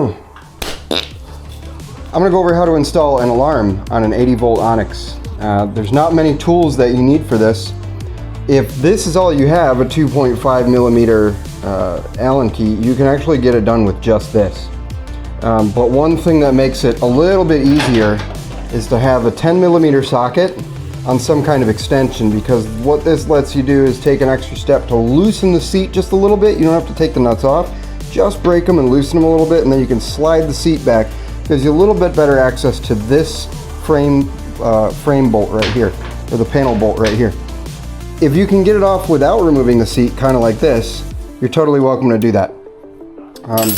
I'm gonna go over how to install an alarm on an 80 volt ONYX. There's not many tools that you need for this. If this is all you have, a 2.5 millimeter Allen key, you can actually get it done with just this. But one thing that makes it a little bit easier is to have a 10 millimeter socket on some kind of extension, because what this lets you do is take an extra step to loosen the seat just a little bit. You don't have to take the nuts off, just break them and loosen them a little bit, and then you can slide the seat back. Gives you a little bit better access to this frame bolt right here, or the panel bolt right here. If you can get it off without removing the seat, kind of like this, you're totally welcome to do that.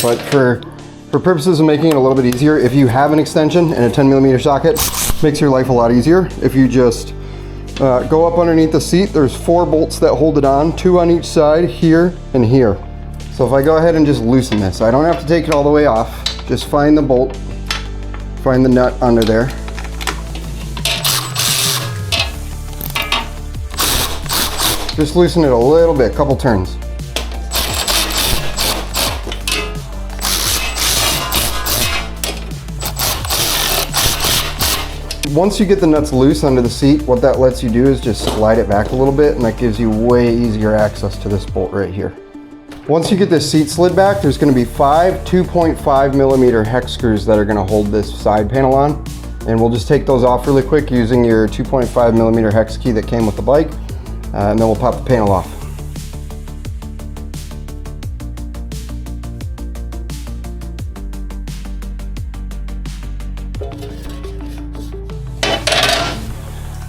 But for purposes of making it a little bit easier, if you have an extension and a 10 millimeter socket, makes your life a lot easier. If you just go up underneath the seat, there's 4 bolts that hold it on, 2 on each side, here and here. So if I go ahead and just loosen this, I don't have to take it all the way off. Just find the bolt, find the nut under there. Just loosen it a little bit, couple turns. Once you get the nuts loose under the seat, what that lets you do is just slide it back a little bit, and that gives you way easier access to this bolt right here. Once you get this seat slid back, there's going to be 5 2.5 millimeter hex screws that are going to hold this side panel on, and we'll just take those off really quick using your 2.5 millimeter hex key that came with the bike, and then we'll pop the panel off.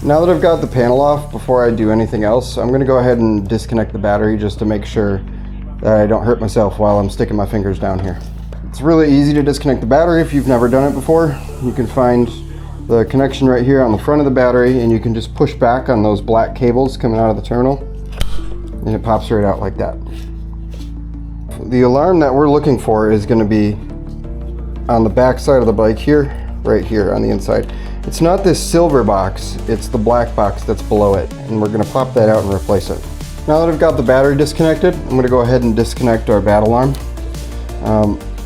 Now that I've got the panel off, before I do anything else, I'm going to go ahead and disconnect the battery just to make sure that I don't hurt myself while I'm sticking my fingers down here. It's really easy to disconnect the battery if you've never done it before. You can find the connection right here on the front of the battery, and you can just push back on those black cables coming out of the terminal, and it pops right out like that. The alarm that we're looking for is going to be on the back side of the bike here, right here on the inside. It's not this silver box, it's the black box that's below it, and we're going to pop that out and replace it. Now that I've got the battery disconnected, I'm going to go ahead and disconnect our bat alarm.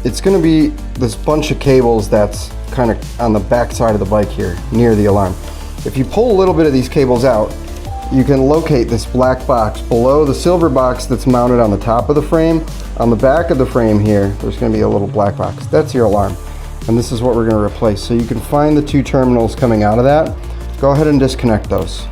It's going to be this bunch of cables that's kind of on the back side of the bike here, near the alarm. If you pull a little bit of these cables out, you can locate this black box below the silver box that's mounted on the top of the frame. On the back of the frame here, there's going to be a little black box. That's your alarm. And this is what we're going to replace. So you can find the 2 terminals coming out of that. Go ahead and disconnect those.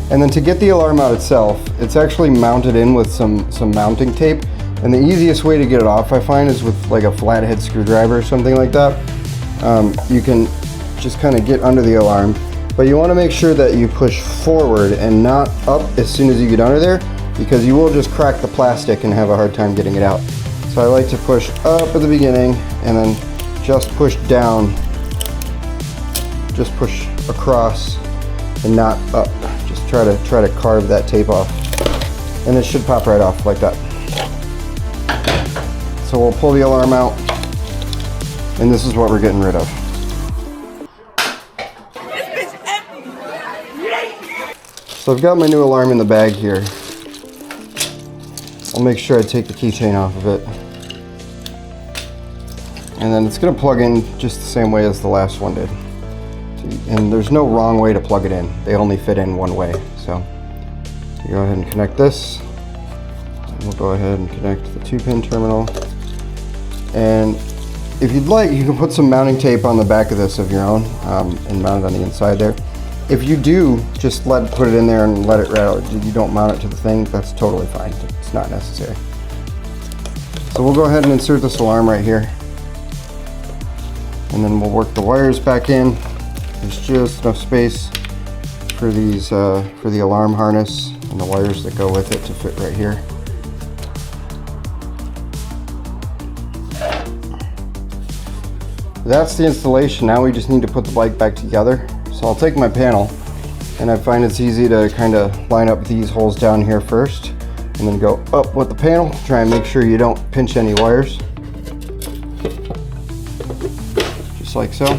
And then to get the alarm out itself, it's actually mounted in with some mounting tape. And the easiest way to get it off, I find, is with like a flathead screwdriver or something like that. You can just kind of get under the alarm, but you want to make sure that you push forward and not up as soon as you get under there, because you will just crack the plastic and have a hard time getting it out. So I like to push up at the beginning and then just push down, just push across and not up. Just try to carve that tape off, and it should pop right off like that. So we'll pull the alarm out, and this is what we're getting rid of. So I've got my new alarm in the bag here. I'll make sure I take the keychain off of it. And then it's going to plug in just the same way as the last one did. And there's no wrong way to plug it in. They only fit in one way. So you go ahead and connect this. We'll go ahead and connect the 2-pin terminal. And if you'd like, you can put some mounting tape on the back of this of your own and mount it on the inside there. If you do just put it in there and let it rattle, you don't mount it to the thing, that's totally fine. It's not necessary. So we'll go ahead and insert this alarm right here. And then we'll work the wires back in. There's just enough space for these for the alarm harness and the wires that go with it to fit right here. That's the installation. Now we just need to put the bike back together. So I'll take my panel, and I find it's easy to kind of line up these holes down here first and then go up with the panel. Try and make sure you don't pinch any wires. Just like so.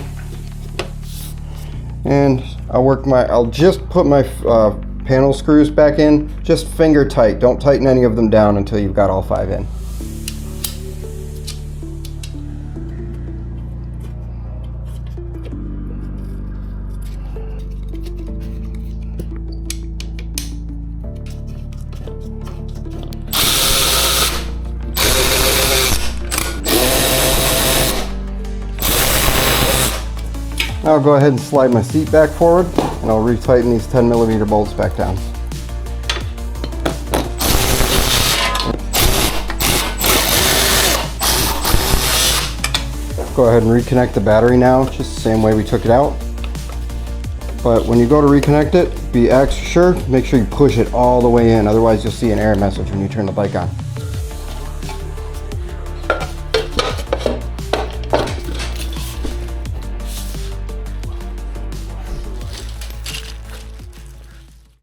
And I'll just put my panel screws back in, just finger tight. Don't tighten any of them down until you've got all 5 in. I'll go ahead and slide my seat back forward, and I'll retighten these 10mm bolts back down. Go ahead and reconnect the battery now, just the same way we took it out. But when you go to reconnect it, be extra sure, make sure you push it all the way in, otherwise you'll see an error message when you turn the bike on.